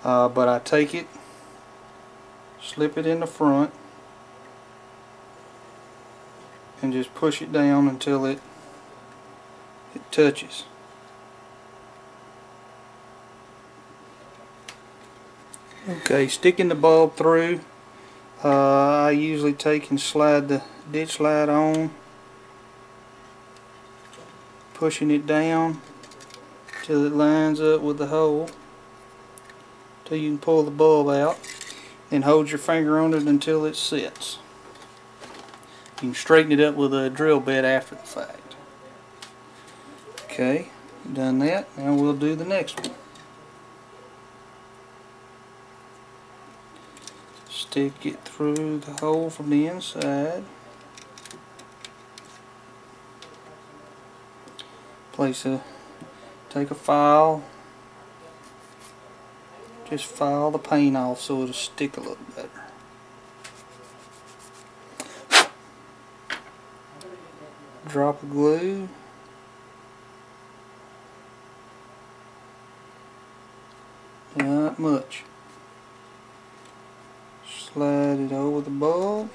but I take it, slip it in the front, and just push it down until it touches. Okay, sticking the bulb through, I usually take and slide the ditch light on, pushing it down till it lines up with the hole, till you can pull the bulb out, and hold your finger on it until it sits. You can straighten it up with a drill bit after the fact. Okay, done that. Now we'll do the next one. Stick it through the hole from the inside. Take a file. Just file the paint off so it'll stick a little better. Drop of glue. Not much. Slide it over the bulb.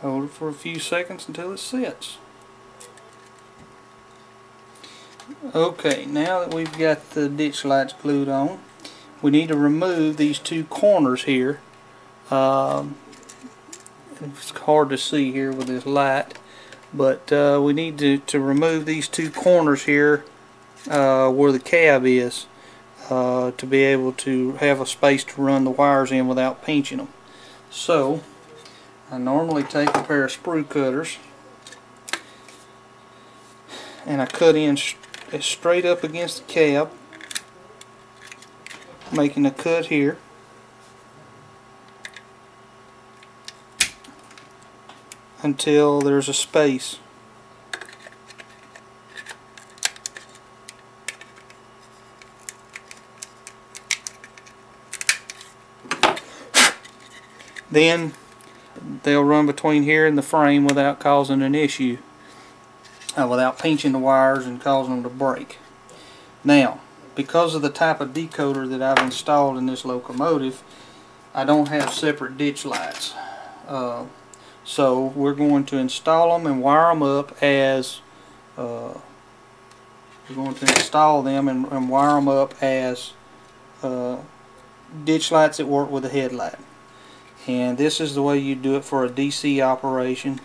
Hold it for a few seconds until it sits. Okay, now that we've got the ditch lights glued on, we need to remove these two corners here. It's hard to see here with this light, but we need to remove these two corners here where the cab is to be able to have a space to run the wires in without pinching them. So I normally take a pair of sprue cutters and I cut in straight up against the cab, making a cut here. Until there's a space. Then they'll run between here and the frame without causing an issue, without pinching the wires and causing them to break. Now, because of the type of decoder that I've installed in this locomotive, I don't have separate ditch lights. So we're going to install them and wire them up as ditch lights that work with a headlight. And this is the way you do it for a DC operation.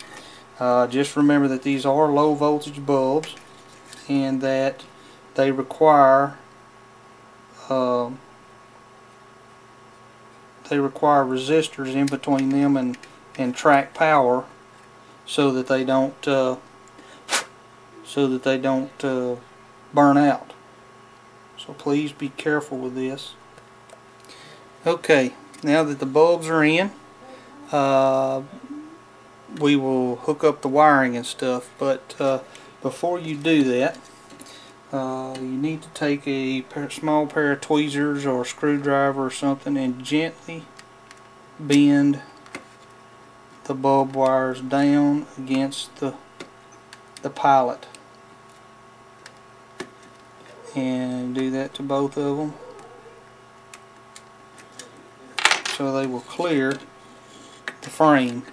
Just remember that these are low voltage bulbs and that they require resistors in between them and track power so that they don't burn out. So please be careful with this. Okay, now that the bulbs are in, we will hook up the wiring and stuff, but before you do that, you need to take a small pair of tweezers or a screwdriver or something and gently bend the bulb wires down against the pilot, and do that to both of them so they will clear the frame.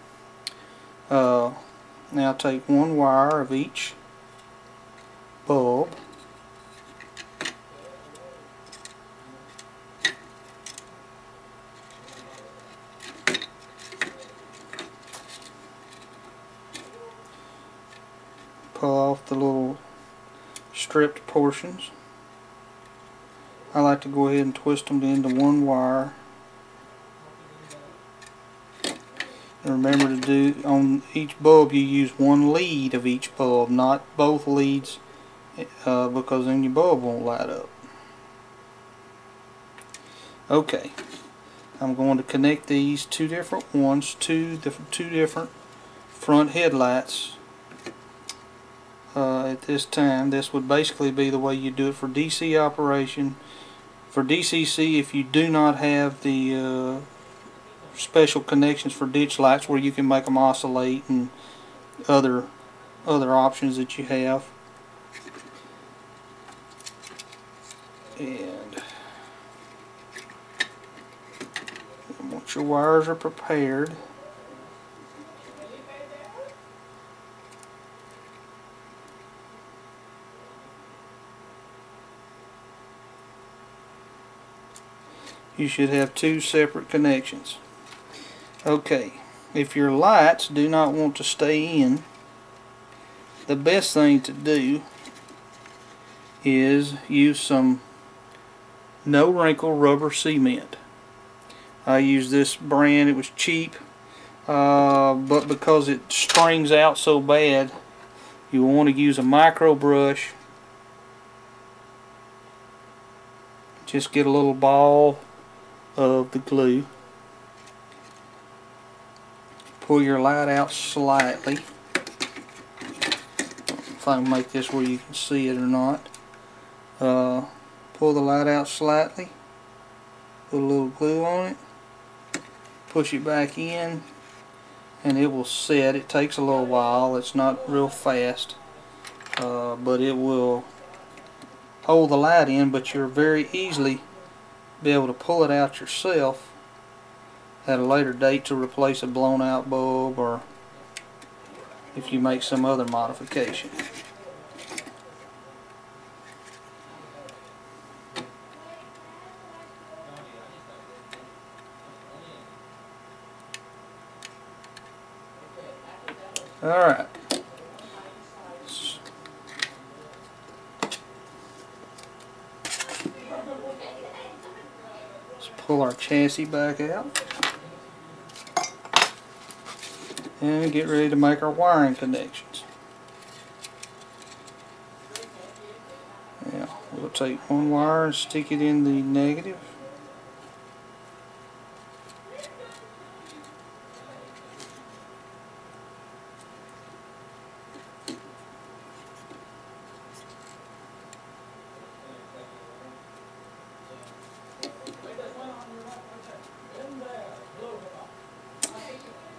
Now take one wire of each bulb, pull off the little stripped portions. I like to go ahead and twist them into one wire. And remember to do, on each bulb you use one lead of each bulb, not both leads, because then your bulb won't light up. Okay, I'm going to connect these two different ones to the two different front headlights. At this time, this would basically be the way you do it for DC operation. For DCC, if you do not have the special connections for ditch lights where you can make them oscillate and other options that you have. And once your wires are prepared, you should have two separate connections. Okay, if your lights do not want to stay in, the best thing to do is use some no wrinkle rubber cement. I use this brand. It was cheap, but because it strings out so bad, you want to use a micro brush. Just get a little ball of the glue. Pull your light out slightly. If I can make this where you can see it or not. Pull the light out slightly. Put a little glue on it. Push it back in, and it will set. It takes a little while. It's not real fast, but it will hold the light in. But you'll very easily be able to pull it out yourself at a later date to replace a blown out bulb, or if you make some other modification. Alright. Let's pull our chassis back out and get ready to make our wiring connections. Now, we'll take one wire and stick it in the negative.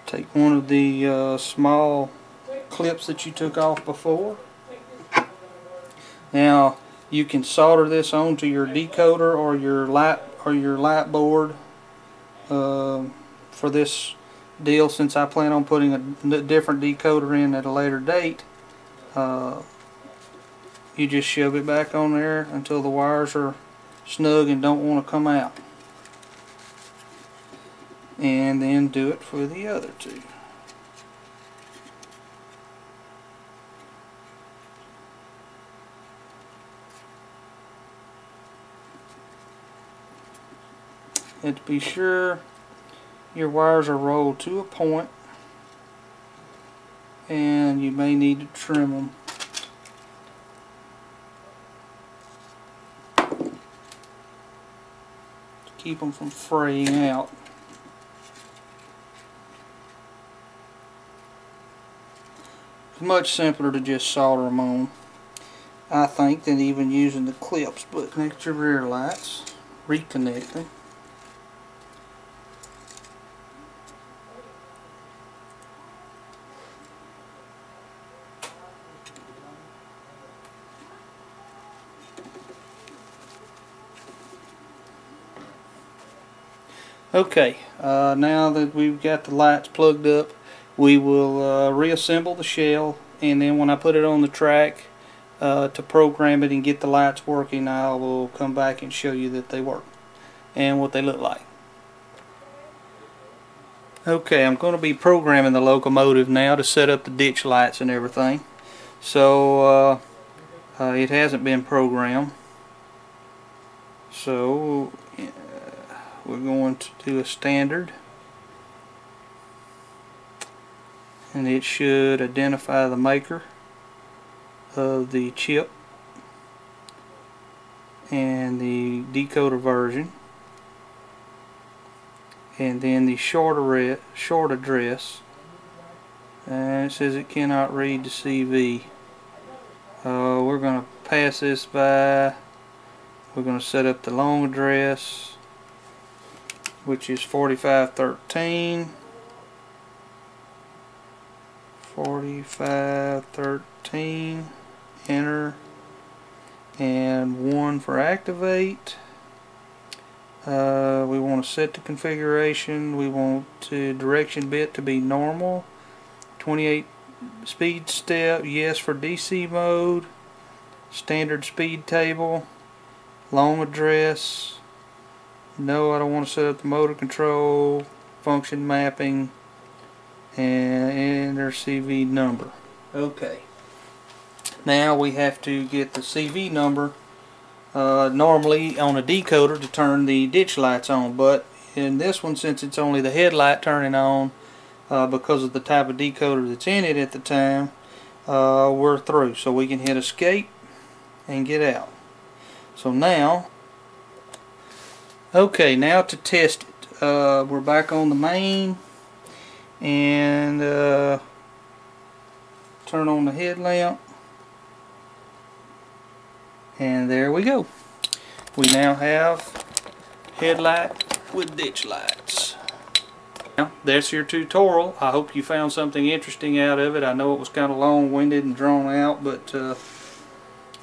Take one of the small clips that you took off before. Now you can solder this onto your decoder or your light board for this deal. Since I plan on putting a different decoder in at a later date, you just shove it back on there until the wires are snug and don't want to come out. And then do it for the other two. And to be sure your wires are rolled to a point, and you may need to trim them. To keep them from fraying out. It's much simpler to just solder them on, I think, than even using the clips. But connect your rear lights, reconnect them. Okay, now that we've got the lights plugged up, we will reassemble the shell, and then when I put it on the track to program it and get the lights working, I will come back and show you that they work and what they look like. Okay, I'm going to be programming the locomotive now to set up the ditch lights and everything. So it hasn't been programmed. So we're going to do a standard, and it should identify the maker of the chip and the decoder version, and then the short address, and it says it cannot read the CV. We're going to pass this by We're going to set up the long address, which is 4513. 4513. Enter. And 1 for activate. We want to set the configuration. We want the direction bit to be normal. 28 speed step, yes for DC mode. Standard speed table. Long address. No, I don't want to set up the motor control. Function mapping. And enter CV number. Okay. Now we have to get the CV number normally on a decoder to turn the ditch lights on, but in this one, since it's only the headlight turning on because of the type of decoder that's in it at the time, we're through. So we can hit escape and get out. So now, okay, now to test it, we're back on the main and turn on the headlamp. And there we go. We now have headlight with ditch lights. Now, that's your tutorial. I hope you found something interesting out of it. I know it was kind of long-winded and drawn out, but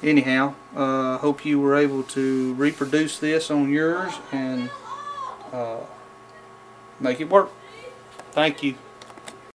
anyhow, hope you were able to reproduce this on yours and make it work. Thank you.